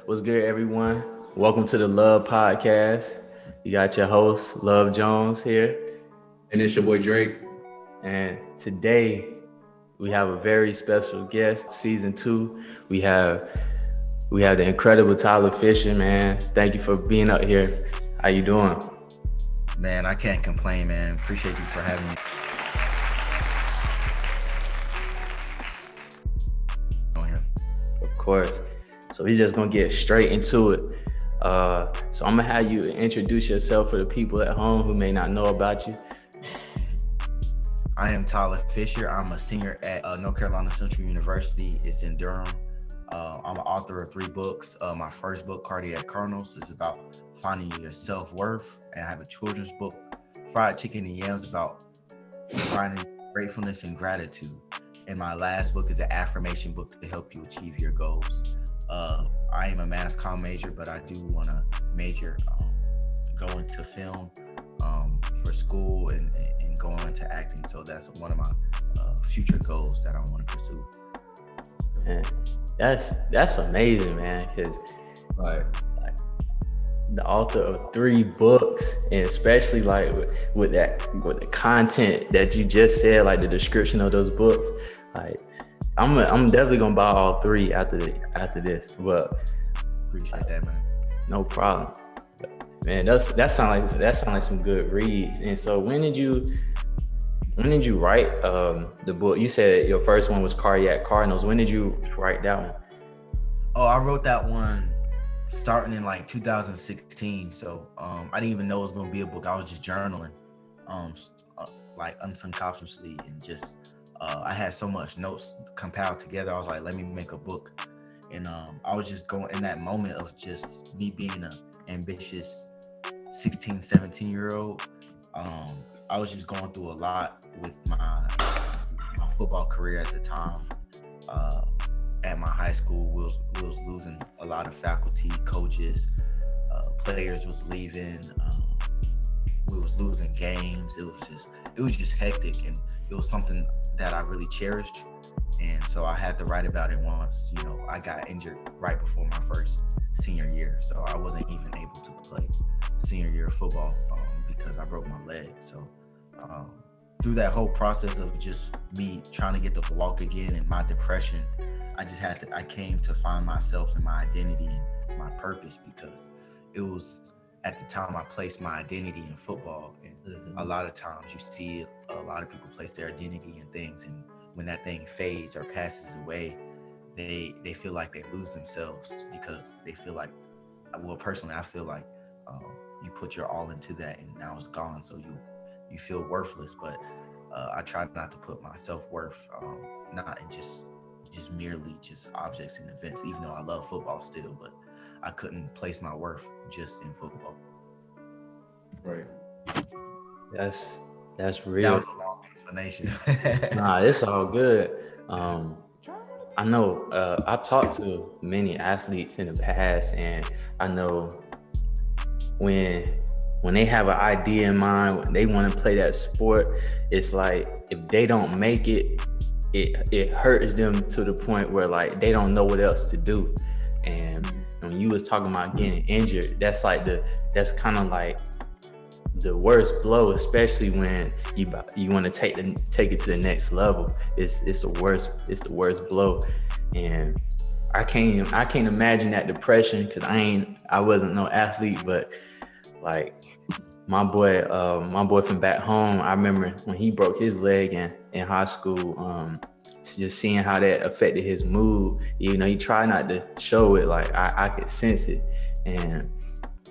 What's good, everyone? Welcome to the Love Podcast. You got your host, Love Jones, here. And it's your boy Drake. And today we have a very special guest. Season 2. We have the incredible Tyler Fisher, man. Thank you for being up here. How you doing? Man, I can't complain, man. Appreciate you for having me on here. Of course. So we're just gonna get straight into it. So I'm gonna have you introduce yourself for the people at home who may not know about you. I am Tyler Fisher. I'm a senior at North Carolina Central University. It's in Durham. I'm an author of 3 books. My first book, Cardiac Kernels, is about finding your self-worth. And I have a children's book, Fried Chicken and Yams, about finding gratefulness and gratitude. And my last book is an affirmation book to help you achieve your goals. I am a mass comm major, but I do want to major, go into film for school and go into acting. So that's one of my future goals that I want to pursue. Man, that's amazing, man. Because Right. the author of 3 books, and especially like with the content that you just said, like the description of those books, like I'm definitely gonna buy all 3 after this. But Appreciate that, man. no problem. Man, that sound like some good reads. And so when did you write the book? You said your first one was Cardiac Cardinals. When did you write that one? Oh, I wrote that one starting in like 2016. So I didn't even know it was gonna be a book. I was just journaling, like unconsciously, and just I had so much notes compiled together. I was like, let me make a book. And I was just going in that moment of just me being an ambitious 16, 17-year-old. I was just going through a lot with my football career at the time. At my high school, we was losing a lot of faculty, coaches, players was leaving. We was losing games. It was just hectic, and it was something that I really cherished. And so I had to write about it once. You know, I got injured right before my first senior year, so I wasn't even able to play senior year football because I broke my leg. So through that whole process of just me trying to get to walk again and my depression, I came to find myself and my identity and my purpose, because it was at the time I placed my identity in football. And a lot of times you see a lot of people place their identity in things, and when that thing fades or passes away, they feel like they lose themselves, because they feel like, well, personally, I feel like you put your all into that and now it's gone, so you feel worthless. But I try not to put my self-worth not in just merely just objects and events, even though I love football still, but I couldn't place my worth just in football. Right. That's real. That was a long explanation. Nah, it's all good. I know I've talked to many athletes in the past, and I know when they have an idea in mind, when they want to play that sport, it's like if they don't make it, it hurts them to the point where like they don't know what else to do. And when you was talking about getting injured, that's kind of like the worst blow, especially when you want to take it to the next level. It's the worst blow. And I can't imagine that depression, because I wasn't no athlete, but like my boy from back home, I remember when he broke his leg in high school, just seeing how that affected his mood. You know, he tried not to show it, like I could sense it, and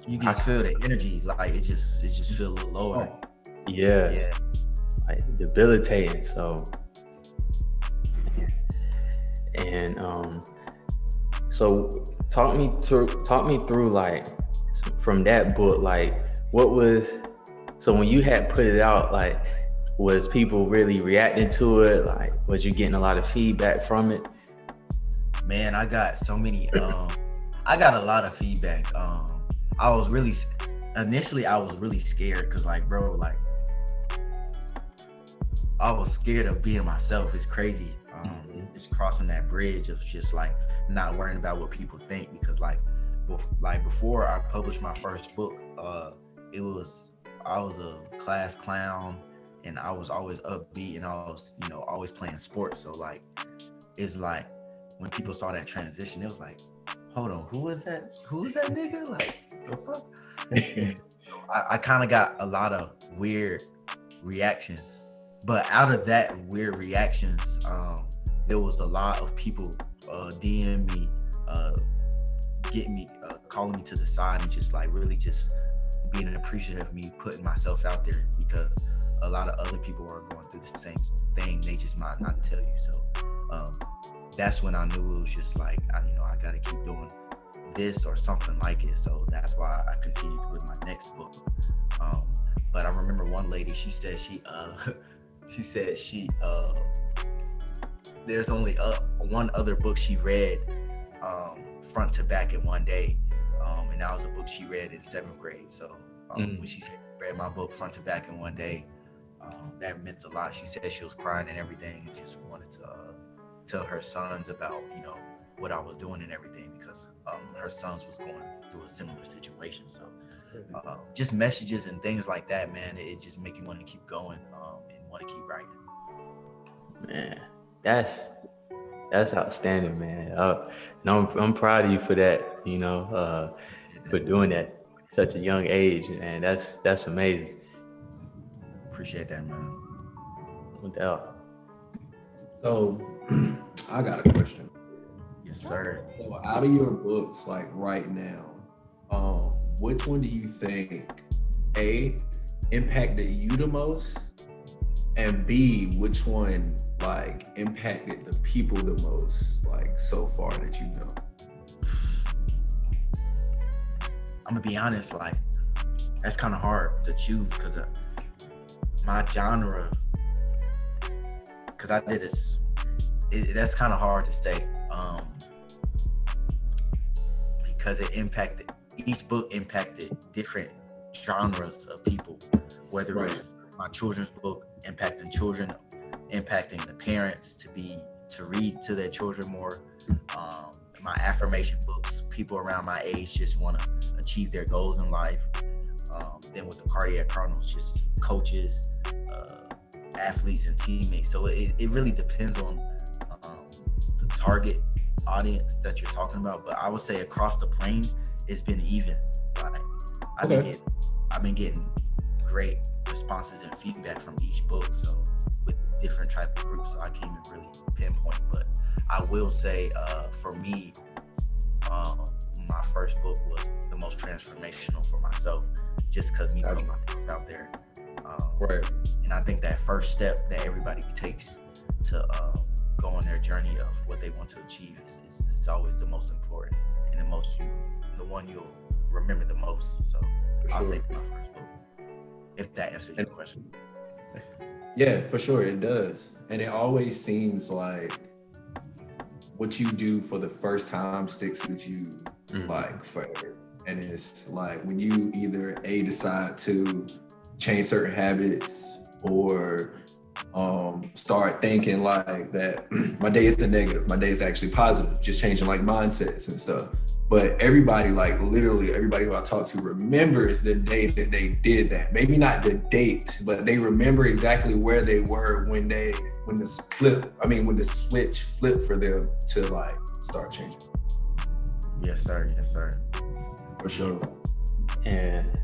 You can feel the energy, like it just feel a little lower. Yeah, like debilitating. So, and so talk me through like from that book, like so when you had put it out, like was people really reacting to it? Like, was you getting a lot of feedback from it? Man, I got so many. I got a lot of feedback. Initially I was really scared, because like, bro, like I was scared of being myself. It's crazy. Just crossing that bridge of just like not worrying about what people think, because like like before I published my first book, it was I was a class clown, and I was always upbeat, and I was always playing sports. So like it's like when people saw that transition, it was like, hold on, who is that? Who is that nigga? Like the fuck? And I kind of got a lot of weird reactions, but out of that weird reactions, there was a lot of people DM me, getting me, calling me to the side, and just like really just being appreciative of me putting myself out there, because a lot of other people are going through the same thing. They just might not tell you. So that's when I knew it was just like, I got to keep doing this or something like it. So that's why I continued with my next book. But I remember one lady, she said there's only one other book she read front to back in one day, and that was a book she read in 7th grade. So when she said read my book front to back in one day, that meant a lot. She said she was crying and everything, and just wanted to tell her sons about what I was doing and everything, because her sons was going through a similar situation. So just messages and things like that, man, it just make you want to keep going, and want to keep writing. Man, that's outstanding, man. And I'm proud of you for that. For doing that at such a young age, and that's amazing. Appreciate that, man. No doubt. So I got a question. Yes, sir. So out of your books, like right now, which one do you think A, impacted you the most, and B, which one like impacted the people the most, like so far that you know? I'm gonna be honest, like that's kind of hard to choose, because my genre, because I did this, that's kind of hard to say, because each book impacted different genres of people, whether it was my children's book impacting children, impacting the parents to read to their children more, my affirmation books, people around my age just want to achieve their goals in life, then with the Cardiac Cardinals, just coaches, athletes and teammates. So it really depends on the target audience that you're talking about, but I would say across the plane it's been even. Like I've been getting great responses and feedback from each book, so with different type of groups, so I can't even really pinpoint. But I will say, for me, my first book was the most transformational for myself, just because me putting myself out there. And I think that first step that everybody takes to go on their journey of what they want to achieve is always the most important, and the one you'll remember the most. So I'll say my first book, if that answers your question. Yeah, for sure it does. And it always seems like what you do for the first time sticks with you like forever. And it's like when you either decide to change certain habits, or start thinking like that my day isn't negative, my day is actually positive, just changing like mindsets and stuff. But everybody, like literally everybody who I talk to, remembers the day that they did that. Maybe not the date, but they remember exactly where they were when the switch flipped for them to like start changing. Yes, sir. For sure. And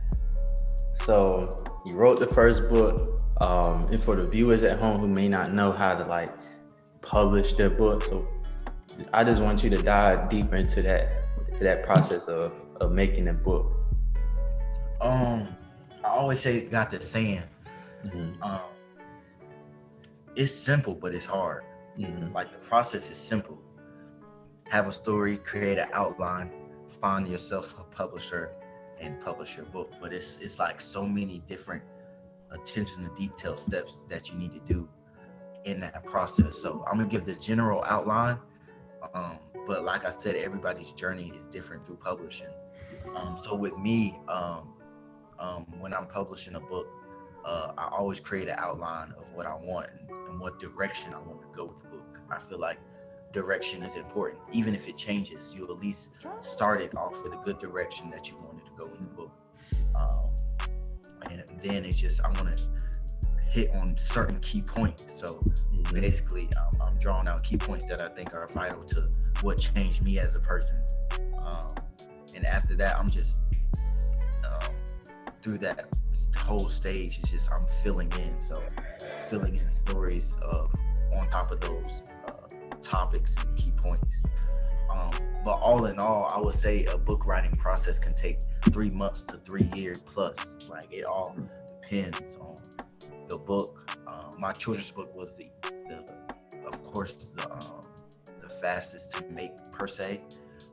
so you wrote the first book, and for the viewers at home who may not know how to like publish their book, so I just want you to dive deeper into that process of making a book. I always got this saying, it's simple, but it's hard. Like the process is simple. Have a story, create an outline, find yourself a publisher, and publish your book. But it's like so many different attention to detail steps that you need to do in that process. So I'm gonna give the general outline, but like I said, everybody's journey is different through publishing. So with me, when I'm publishing a book, I always create an outline of what I want and what direction I want to go with the book. I feel like direction is important. Even if it changes, you at least started off with a good direction that you wanted to go in the book. And then it's just, I want to hit on certain key points. So basically, I'm drawing out key points that I think are vital to what changed me as a person. And after that, I'm just through that whole stage, it's just I'm filling in. So filling in stories on top of those topics and key points. But all in all, I would say a book writing process can take 3 months to 3 years plus. Like, it all depends on the book. My children's book was the of course the fastest to make per se,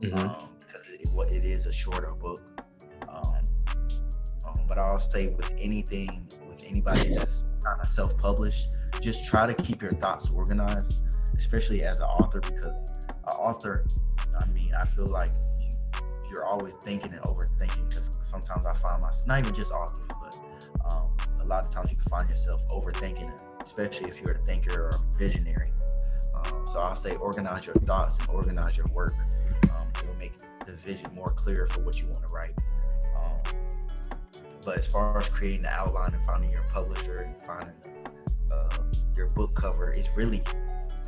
because it is a shorter book. But I'll say with anybody that's kind of self-published, just try to keep your thoughts organized, especially as an author, because an author, I mean, I feel like you're always thinking and overthinking, because sometimes I find myself, not even just authors, but a lot of times you can find yourself overthinking it, especially if you're a thinker or a visionary. So I'll say organize your thoughts and organize your work. It'll make the vision more clear for what you want to write. But as far as creating the outline and finding your publisher and finding your book cover, it's really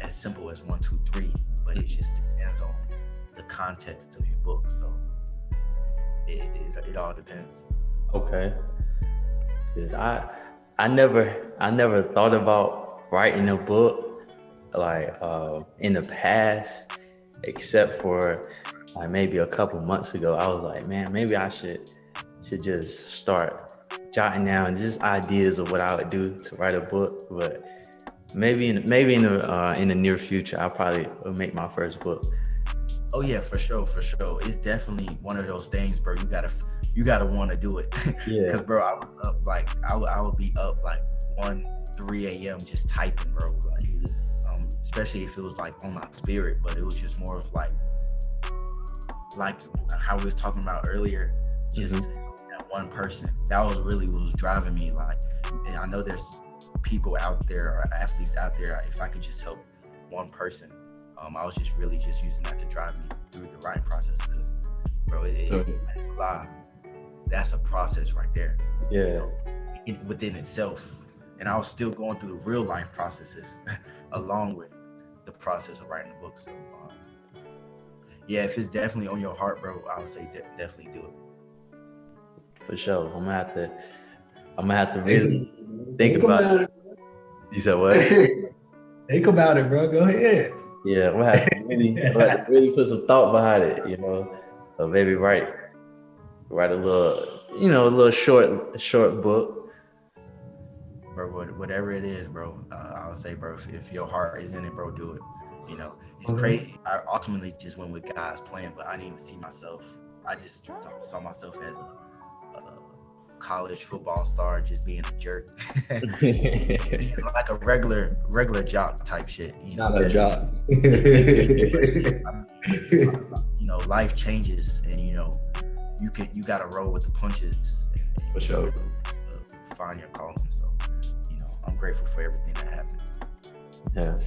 as simple as 1, 2, 3. But it just depends on the context of your book. So it all depends. Okay. Because I never thought about writing a book like in the past, except for like maybe a couple months ago. I was like, man, maybe I should just start jotting down just ideas of what I would do to write a book. But maybe in the near future, I probably will make my first book. Oh yeah, for sure. It's definitely one of those things, bro. You gotta want to do it. Yeah. Cause bro, I was up like I would be up like 1, 3 a.m. just typing, bro. Like, especially if it was like on my spirit, but it was just more of like how we was talking about earlier, just that one person. That was really what was driving me. Like, and I know there's people out there or athletes out there. If I could just help one person, I was just really just using that to drive me through the writing process. Because, bro, that's a process right there. Yeah. Within itself. And I was still going through the real life processes along with the process of writing a book. So, yeah, if it's definitely on your heart, bro, I would say definitely do it. For sure. I'm gonna have to really think about it. You said what? Think about it, bro. Go ahead. Yeah, we'll have to really put some thought behind it, you know. So maybe write a little short book. Bro, whatever it is, bro, I would say, bro, if your heart is in it, bro, do it. You know, it's crazy. I ultimately just went with God's plan, but I didn't even see myself. I just saw myself as a college football star, just being a jerk. Like a regular jock type shit. You know? Not a jock. You know, life changes, and you know, you gotta roll with the punches. For sure. Find your calling. So, you know, I'm grateful for everything that happened. Yeah.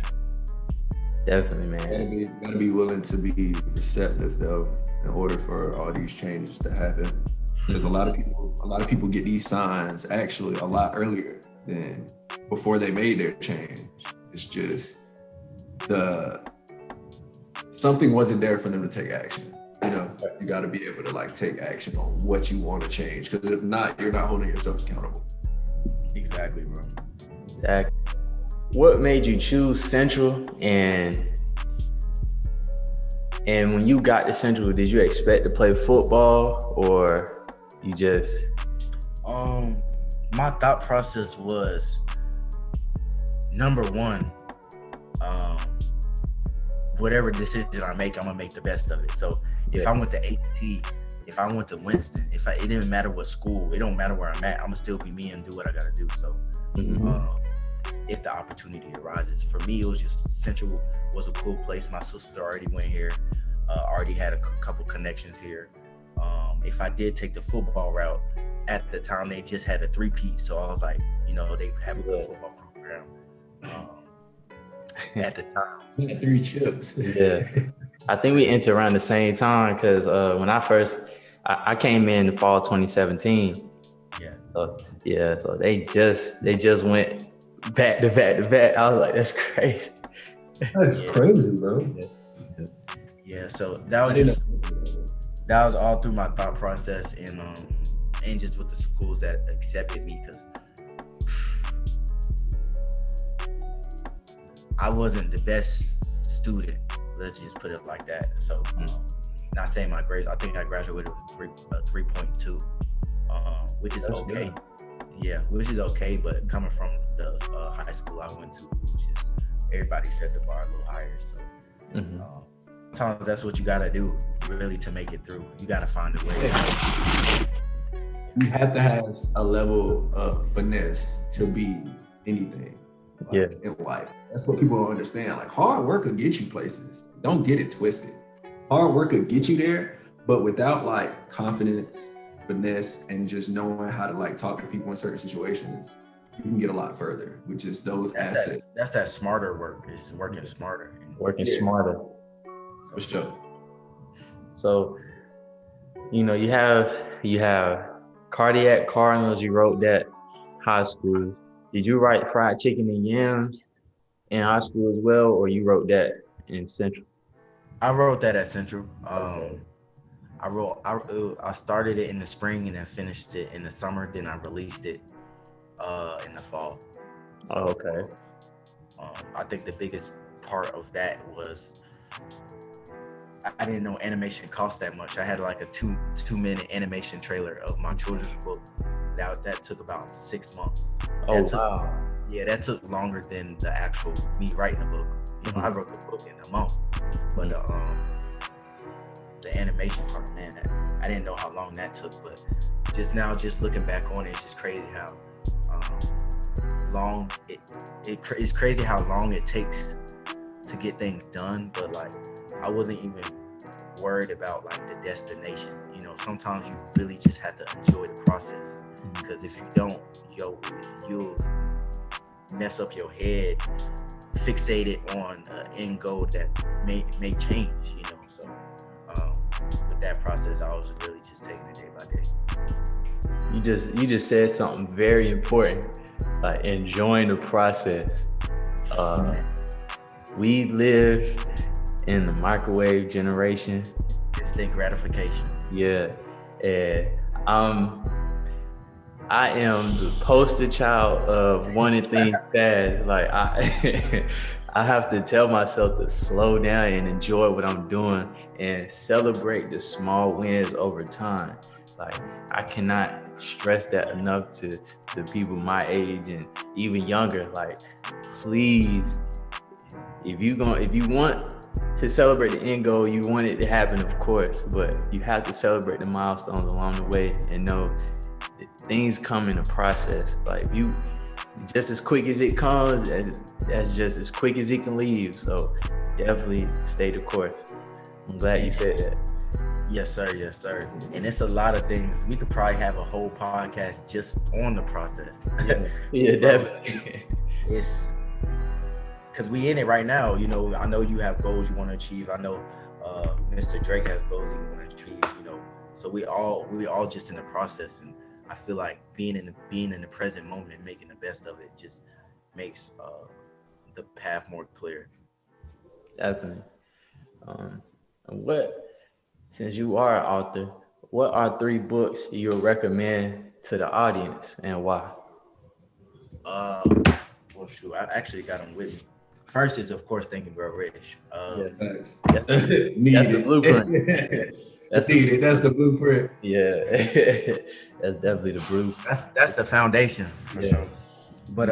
Definitely, man. Gotta be willing to be receptive though, in order for all these changes to happen. Because a lot of people get these signs actually a lot earlier than before they made their change. It's just something wasn't there for them to take action. You know, you got to be able to like take action on what you want to change. Because if not, you're not holding yourself accountable. Exactly, bro. Exactly. What made you choose Central, and when you got to Central, did you expect to play football, or you just? My thought process was, number one, whatever decision I make, I'm gonna make the best of it. So if I went to AT, if I went to Winston, it didn't matter what school, it don't matter where I'm at, I'm gonna still be me and do what I gotta do. So if the opportunity arises, for me, it was just Central was a cool place. My sister already went here, already had a couple connections here. If I did take the football route, at the time they just had a 3-peat, so I was like, you know, they have a good football program. at the time. We had 3 chips. Yeah. I think we entered around the same time because when I came in fall 2017. Yeah. So they just went back to back to back. I was like, that's crazy. That's crazy, bro. Yeah. So that was all through my thought process and just with the schools that accepted me, because I wasn't the best student. Let's just put it like that. So, not saying my grades. I think I graduated with 3.2, which is That's okay. good. Yeah, which is okay. But coming from the high school I went to, which is everybody set the bar a little higher. So, sometimes that's what you gotta do, really, to make it through. You gotta find a way. You have to have a level of finesse to be anything. In life. That's what people don't understand. Like, hard work will get you places. Don't get it twisted. Hard work will get you there, but without like confidence, finesse, and just knowing how to like talk to people in certain situations, you can get a lot further, which is those assets. That's that smarter work. It's working smarter. Smarter. For sure. So, you have Cardiac Cardinals, you wrote that high school. Did you write Fried Chicken and Yams in high school as well, or you wrote that in Central? I wrote that at Central. I started it in the spring and then finished it in the summer. Then I released it in the fall. Oh, okay. I think the biggest part of that was I didn't know animation cost that much. I had like a 2-minute animation trailer of my children's book. That took about 6 months. Wow. Yeah, that took longer than the actual me writing the book. I wrote the book in a month, but the animation part, man, I didn't know how long that took. But just looking back on it, it's just crazy how long it's crazy how long it takes to get things done. But like, I wasn't even worried about like the destination. Sometimes you really just have to enjoy the process, because if you don't, you'll mess up your head, fixated on an end goal that may change. So with that process, I was really just taking it day by day. You just said something very important, like enjoying the process. We live in the microwave generation. Instant gratification. Yeah, and I am the poster child of wanting things fast. Like I have to tell myself to slow down and enjoy what I'm doing and celebrate the small wins over time. Like, I cannot stress that enough to people my age and even younger. Like, please, if you want to celebrate the end goal, you want it to happen, of course, but you have to celebrate the milestones along the way and know that things come in a process. Like, you just as quick as it comes, that's just as quick as it can leave. So definitely stay the course. I'm glad you said that. Yes, sir. And it's a lot of things. We could probably have a whole podcast just on the process. Yeah, definitely. It's because we in it right now. I know you have goals you want to achieve. I know Mr. Drake has goals he want to achieve. So we all just in the process, and I feel like being in the present moment and making the best of it just makes the path more clear. Definitely. Since you are an author, what are 3 books you would recommend to the audience and why? Well, shoot, I actually got them with me. First is, of course, Think and Grow Rich. That's the blueprint. That's the blueprint. Yeah, that's definitely the blueprint. That's the foundation for sure. But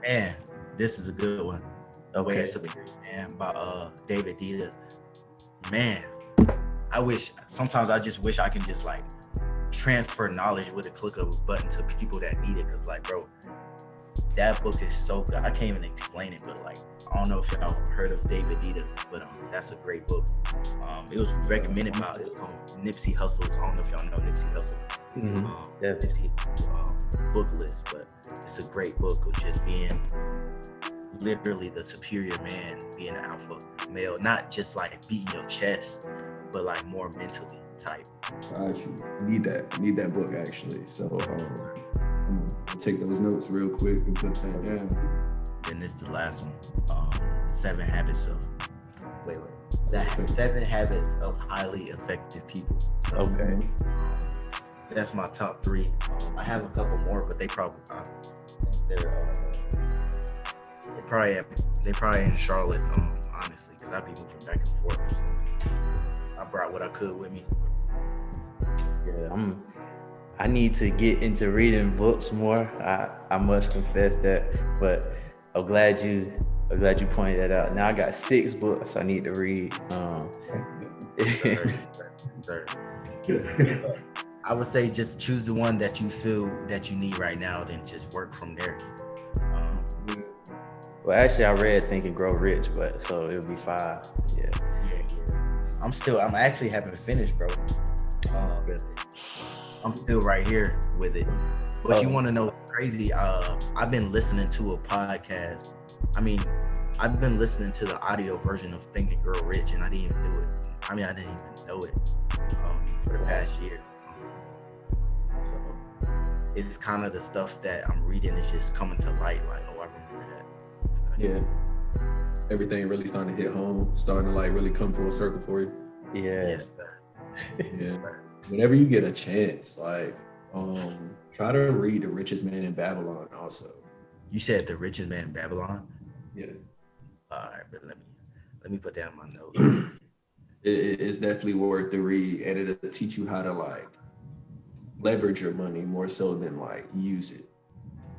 man, this is a good one. Okay. Man, by David Dita. Man, sometimes I just wish I can just like transfer knowledge with a click of a button to people that need it. Cause like, bro, that book is so good. I can't even explain it, but like, I don't know if y'all heard of David Dita, but that's a great book. It was recommended by Nipsey Hussle. I don't know if y'all know Nipsey Hussle. Nipsey book list, but it's a great book of just being literally the superior man, being an alpha male, not just like beating your chest, but like more mentally type. Actually, I need that book actually. So I'm gonna take those notes real quick and put that down. Then this is the last one. 7 Habits of the 7 Habits of Highly Effective People. So, Okay. That's my top 3. I have a couple more, but they probably in Charlotte, honestly, because I be moving back and forth. So I brought what I could with me. Yeah, I need to get into reading books more. I must confess that, but I'm glad you pointed that out. Now I got 6 books I need to read. Sir. I would say just choose the one that you feel that you need right now, then just work from there. Well, actually, I read Think and Grow Rich, but so it'll be 5. Yeah. I'm actually haven't finished, bro. I'm still right here with it. But you want to know what's crazy? I've been listening to a podcast. I've been listening to the audio version of Think and Grow Rich, and I didn't even do it. I didn't even know it for the past year. So it's kind of the stuff that I'm reading is just coming to light. Like, oh, I remember that. Yeah. Everything really starting to hit home, starting to like really come full circle for you. Yeah. Yes, sir. Yeah. Whenever you get a chance, like try to read The Richest Man in Babylon also. You said The Richest Man in Babylon? Yeah. All right, but let me put that in my notes. It's definitely worth the read, and it'll teach you how to like leverage your money more so than like use it.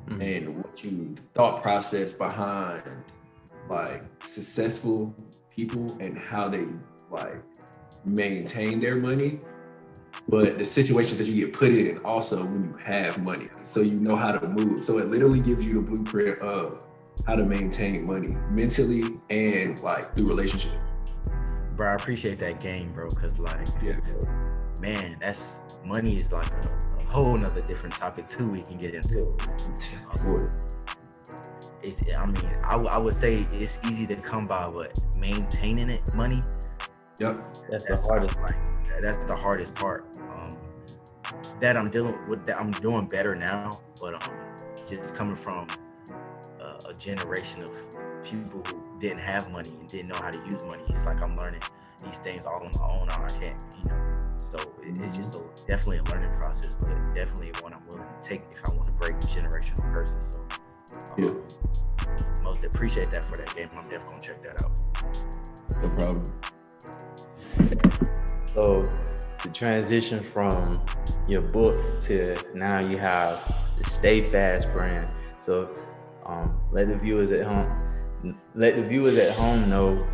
Mm-hmm. And what you thought process behind like successful people and how they like maintain their money, but the situations that you get put in also when you have money, so you know how to move. So it literally gives you the blueprint of how to maintain money mentally and like through relationships. Bro, I appreciate that game, bro, because like, man, that's money is like a whole nother different topic too we can get into. I would say it's easy to come by, but maintaining it, money, that's the hardest. That's the hardest part. That I'm dealing with. That I'm doing better now, but just coming from a generation of people who didn't have money and didn't know how to use money. It's like I'm learning these things all on my own. I can't, So it's just definitely a learning process, but definitely one I'm willing to take if I want to break generational curses. So most appreciate that for that game. I'm definitely gonna check that out. No problem. So the transition from your books to now you have the Stay Fast brand. So let the viewers at home know.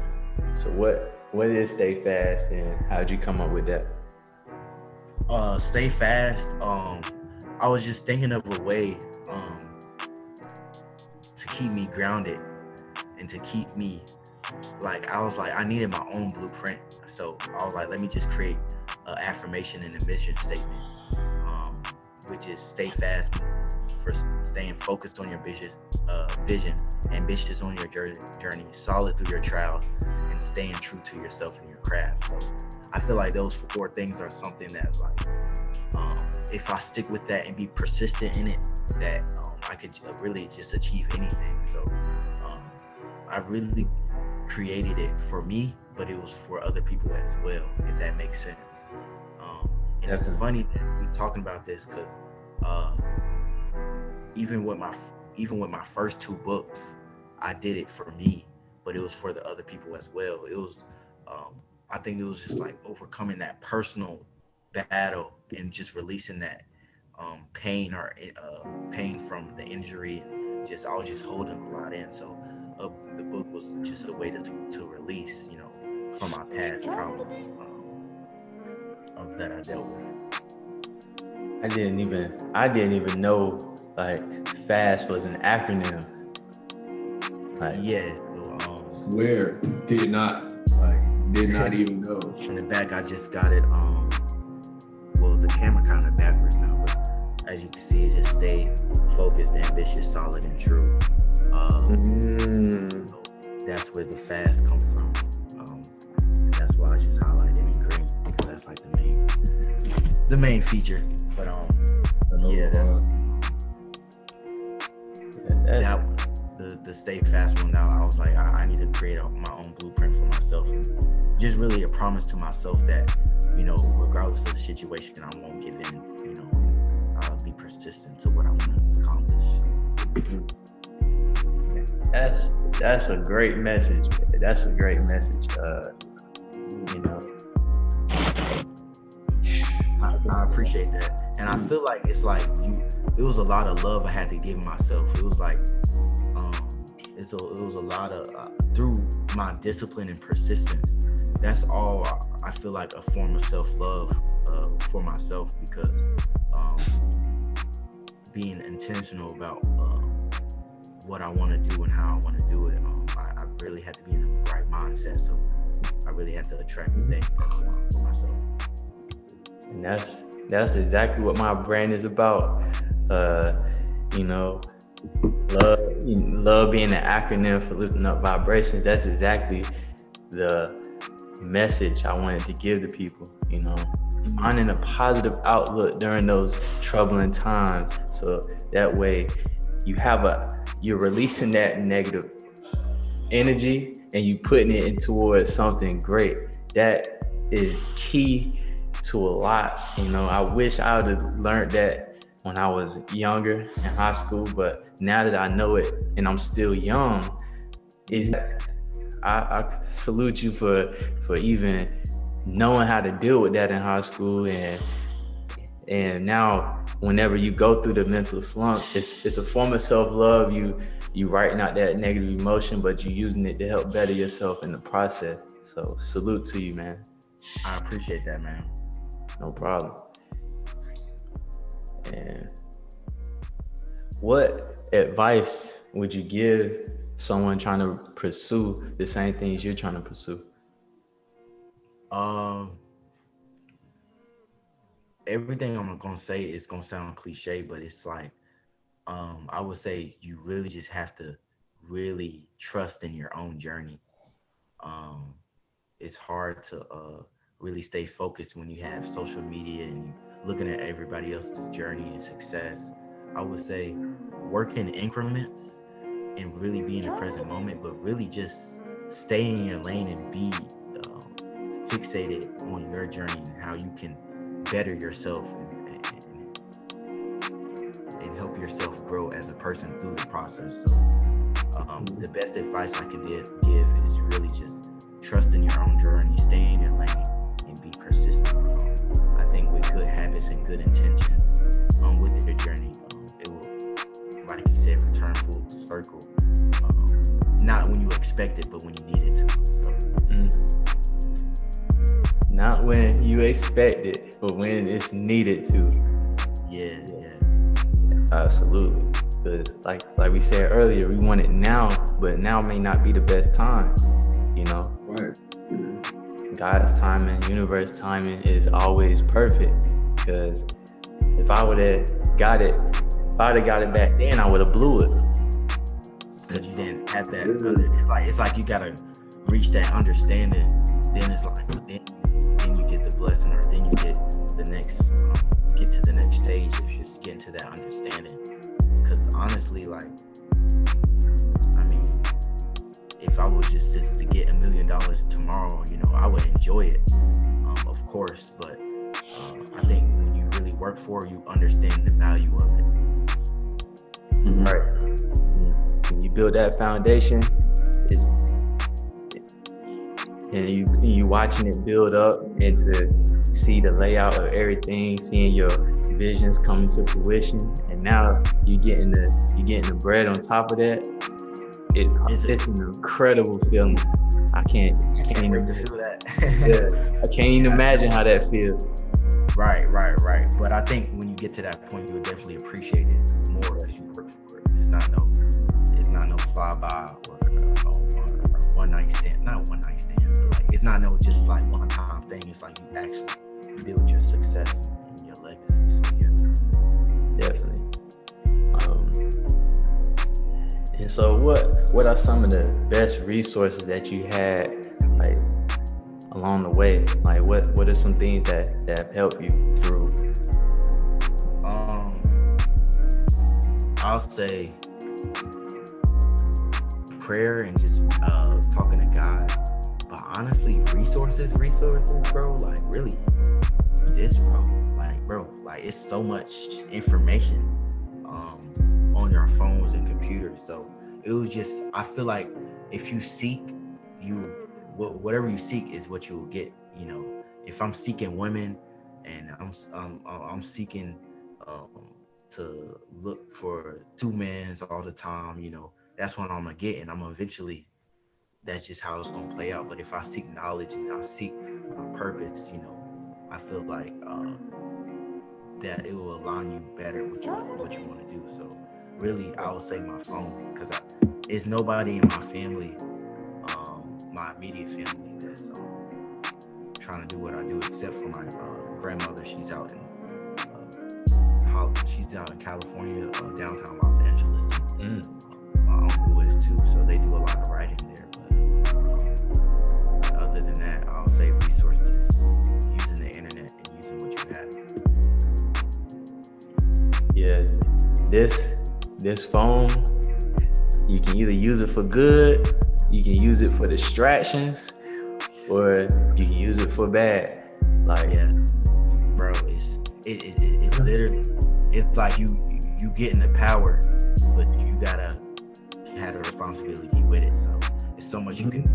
So what is Stay Fast and how did you come up with that? Stay Fast. I was just thinking of a way to keep me grounded and to keep me I needed my own blueprint. So I was like, let me just create an affirmation and a mission statement, which is stay fast for staying focused on your vision, ambitious on your journey, solid through your trials, and staying true to yourself and your craft. So I feel like those 4 things are something that like, if I stick with that and be persistent in it, that I could really just achieve anything. So I really created it for me, but it was for other people as well, if that makes sense. And it's funny that we're talking about this because even with my first 2 books, I did it for me, but it was for the other people as well. It was I think it was just like overcoming that personal battle and just releasing that pain or pain from the injury. And I was just holding a lot in. So the book was just a way to release, from my past traumas that I dealt with. I didn't even know like FAST was an acronym. Like, yeah. Swear, did not even know. In the back, I just got it. Well, the camera kind of backwards now, but as you can see, it just stayed focused, ambitious, solid, and true. That's where the fast come from. And that's why I just highlighted in green, because that's like the main feature. But yeah, the stay fast one. Now I was like, I need to create my own blueprint for myself, and just really a promise to myself that, you know, regardless of the situation, I won't give in. You know, I'll be persistent to what I want to accomplish. That's a great message. That's a great message. You know, I appreciate that, and I feel like it's like it was a lot of love I had to give myself. It was like it was a lot of through my discipline and persistence. That's all I feel like a form of self-love for myself, because being intentional about what I want to do and how I want to do it, I really had to be in the right mindset. So I really had to attract the things that I want for myself. And that's exactly what my brand is about. You know, love being an acronym for lifting up vibrations. That's exactly the message I wanted to give to people. You know, finding a positive outlook during those troubling times, so that way you're releasing that negative energy and you putting it towards something great. That is key to a lot. You know, I wish I would have learned that when I was younger in high school, but now that I know it and I'm still young, I salute you for even knowing how to deal with that in high school, and now whenever you go through the mental slump, it's a form of self-love. You writing out that negative emotion, but you using it to help better yourself in the process. So salute to you, man. I appreciate that, man. No problem. And what advice would you give someone trying to pursue the same things you're trying to pursue? Everything I'm gonna say is gonna sound cliche, but it's like I would say you really just have to really trust in your own journey. It's hard to really stay focused when you have social media and you looking at everybody else's journey and success. I would say work in increments and really be in the present moment, but really just stay in your lane and be fixated on your journey and how you can better yourself and help yourself grow as a person through the process. So the best advice I could give is really just trust in your own journey, stay in your lane, and be persistent. I think with good habits and good intentions with your journey, it will, like you said, return full circle. Not when you expect it, but when you need it to. So. Not when you expect it, but when it's needed to. Yeah. Absolutely. Because like we said earlier, we want it now, but now may not be the best time, you know? Right. God's timing, universe timing is always perfect. Because if I would have got it back then, I would have blew it. Because you didn't have that. It's like you gotta reach that understanding. Then it's like then you get the blessing, or then you get the next get to the next stage of just getting to that understanding. Because honestly, like, I mean, if I was just to get $1 million tomorrow, you know, I would enjoy it, of course. But I think when you really work for it, you understand the value of it. Right. When you build that foundation, and you watching it build up, and to see the layout of everything, seeing your visions coming to fruition, and now you're getting the bread on top of that. It's an incredible feeling. I can't even feel that. I can't even imagine how that feels. Right. But I think when you get to that point, you would definitely appreciate it more as you work for it. It's not no flyby or one night stand. Not one night stand, but like it's not no just like one time thing. It's like you actually build your success and your legacy. So yeah, definitely. And so what are some of the best resources that you had like along the way? Like what are some things that have helped you through? I'll say prayer and just talking to God. But honestly, resources, bro, like really this, bro, like it's so much information on your phones and computers. So it was just, I feel like if you seek, whatever you seek is what you will get. You know, if I'm seeking women and I'm seeking to look for two men all the time, you know, that's what I'm gonna get, and I'm eventually, that's just how it's gonna play out. But if I seek knowledge and I seek my purpose, you know, I feel like that it will align you better with what you want to do. So really, I would say my phone, because it's nobody in my family, my immediate family, that's trying to do what I do, except for my grandmother. She's out in California, downtown Los Angeles. My uncle is too, so they do a lot of writing there. But other than that, I'll say resources, using the internet and using what you have. Yeah, this phone, you can either use it for good, you can use it for distractions, or you can use it for bad. Like, yeah, bro, it's literally, it's like you getting the power, but you gotta have the responsibility with it. So it's so much you can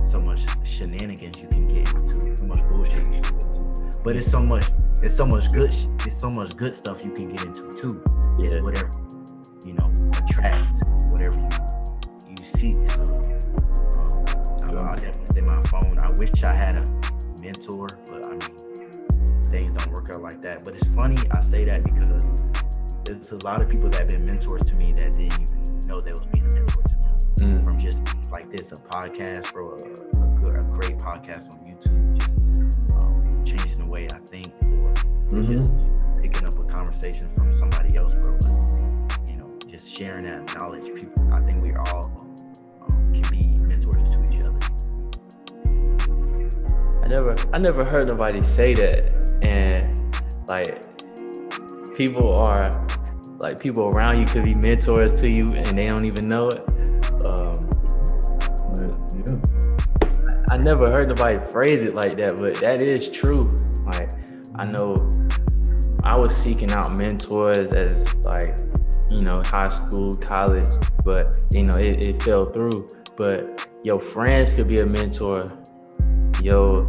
so much shenanigans you can get into, so much bullshit you can get into. But it's so much good stuff you can get into too. yeah, It's whatever, you know, attracts, whatever you seek. So I'll definitely say my phone. I wish I had a mentor, but I mean, things don't work out like that. But it's funny I say that because there's a lot of people that have been mentors to me that didn't even know they was being a mentor to me. From just like this, a podcast, bro, a great podcast on YouTube, just changing the way I think, or just picking up a conversation from somebody else, bro. Like, you know, just sharing that knowledge. People, I think we all can be mentors to each other. I never heard nobody say that, and like people around you could be mentors to you and they don't even know it. I never heard nobody phrase it like that, but that is true. Like, I know I was seeking out mentors as like, you know, high school, college, but you know, it fell through. But your friends could be a mentor. You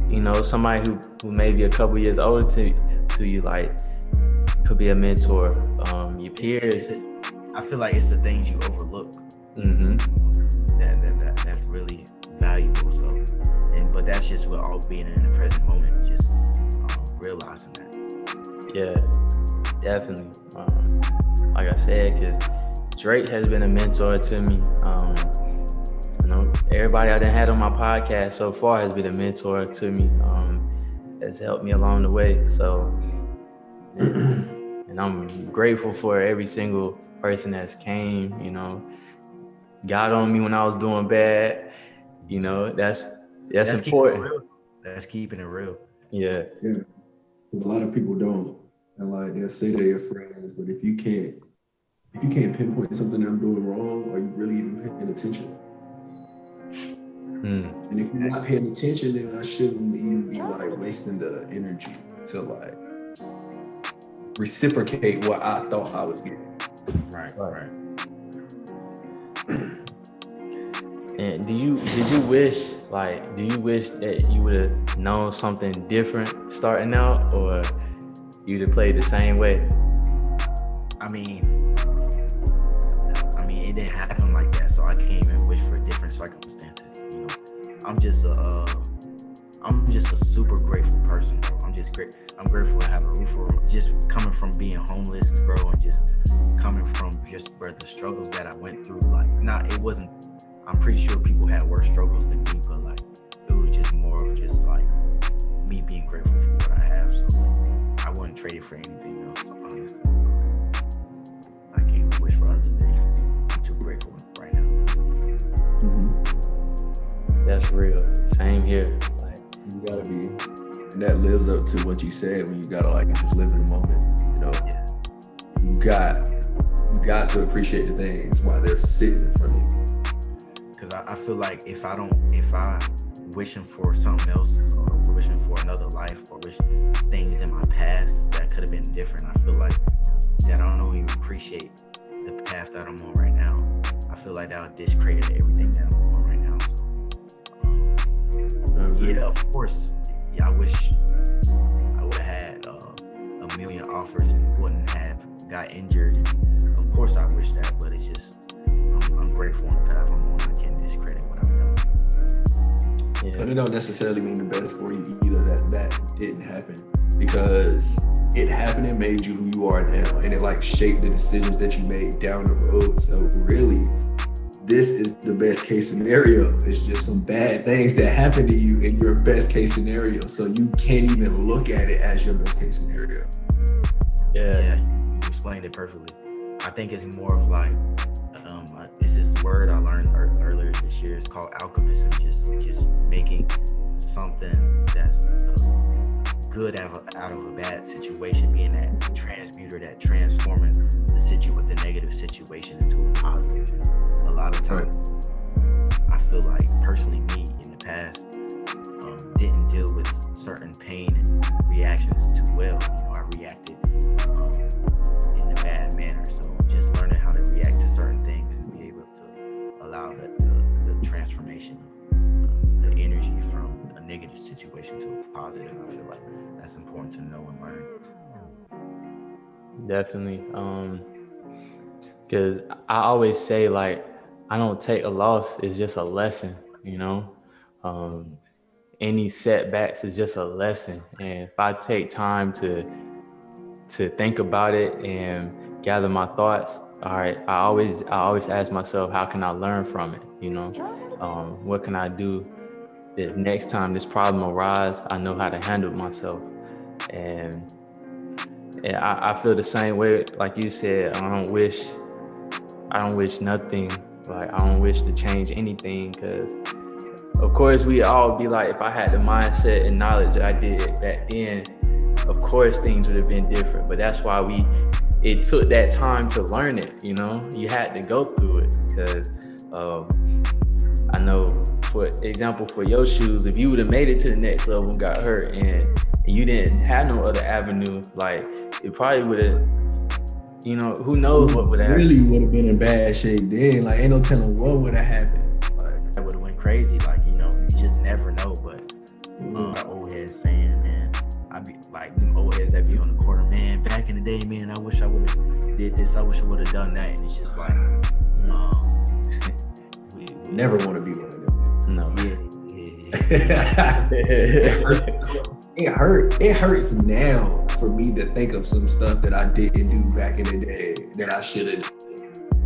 know, somebody who may be a couple years older to you, like, could be a mentor. Your peers. I feel like it's the things you overlook that's really valuable. So, but that's just with all being in the present moment, just realizing that. Yeah, definitely. Like I said, because Drake has been a mentor to me. You know, everybody I done had on my podcast so far has been a mentor to me. Has helped me along the way. So, and I'm grateful for every single person that's came, you know, got on me when I was doing bad. You know, that's important. That's keeping it real. Yeah. Yeah. Because a lot of people don't. And like, they'll say they're your friends, but if you can't pinpoint something I'm doing wrong, are you really even paying attention? And if you're not paying attention, then I shouldn't even be like wasting the energy to like reciprocate what I thought I was getting. Right. And do you wish that you would have known something different starting out, or you'd have played the same way? I mean, it didn't happen like that, so I can't even wish for different circumstances. You know, I'm just a super grateful person, bro. I'm grateful to have a roof over, just coming from being homeless, bro, and just coming from just, bro, the struggles that I went through. Like, I'm pretty sure people had worse struggles than me, but like, it was just more of just like me being grateful for what I have. So like, I wouldn't trade it for anything else, honestly. I can't even wish for other things. For real. Same here. Like, you gotta be, and that lives up to what you said when you gotta like just live in the moment. You know, you got to appreciate the things while they're sitting in front of you. Because I feel like if I wishing for something else or wishing for another life or wishing things in my past that could have been different, I feel like that I don't even appreciate the path that I'm on right now. I feel like that would discredit everything that I'm on right now. So, yeah, of course, I wish I would have had a million offers and wouldn't have got injured. And of course, I wish that, but it's just I'm grateful on the path I'm on. I can't discredit what I've done. Yeah. But it don't necessarily mean the best for you either that didn't happen, because it happened and made you who you are now, and it like shaped the decisions that you made down the road. So really, this is the best case scenario. It's just some bad things that happen to you in your best case scenario. So you can't even look at it as your best case scenario. Yeah, you explained it perfectly. I think it's more of like, it's this word I learned earlier this year. It's called alchemism. Just making something that's good out of a bad situation, being that transmuter, that transforming the negative situation into a positive. A lot of times, I feel like personally, me in the past didn't deal with certain pain and reactions too well. You know, I reacted in a bad manner. So just learning how to react to certain things and be able to allow the transformation of the energy from a negative situation to a positive. I feel like that's important to know and learn. Definitely. Because I always say, like, I don't take a loss, it's just a lesson, you know? Any setbacks is just a lesson. And if I take time to think about it and gather my thoughts, all right, I always ask myself, how can I learn from it? You know, what can I do the next time this problem arises? I know how to handle myself. And I feel the same way, like you said. I don't wish nothing. Like, I don't wish to change anything, because of course we all be like, if I had the mindset and knowledge that I did back then, of course things would have been different. But that's why it took that time to learn it. You know, you had to go through it, because I know, for example, for your shoes, if you would have made it to the next level and got hurt and you didn't have no other avenue, like, it probably would have, you know, who knows what would have happened. Really would have been in bad shape then. Like, ain't no telling what would have happened. Like, that would have went crazy. Like, you know, you just never know. But our old heads saying, man, I be like them old heads that be on the corner, man, back in the day, man, I wish I would have did this. I wish I would have done that. And it's just like, we never want to be one of them. No. It hurts now for me to think of some stuff that I didn't do back in the day that I should have.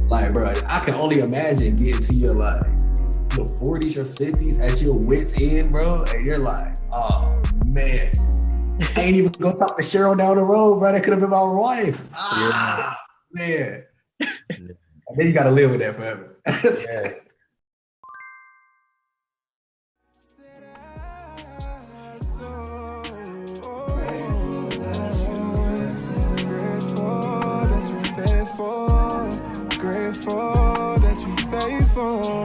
Like, bro, I can only imagine getting to your 40s or 50s at your wit's end, bro, and you're like, oh man, I ain't even gonna talk to Cheryl down the road, bro. That could have been my wife. Man. And then you gotta live with that forever. Yeah. Grateful that you're faithful.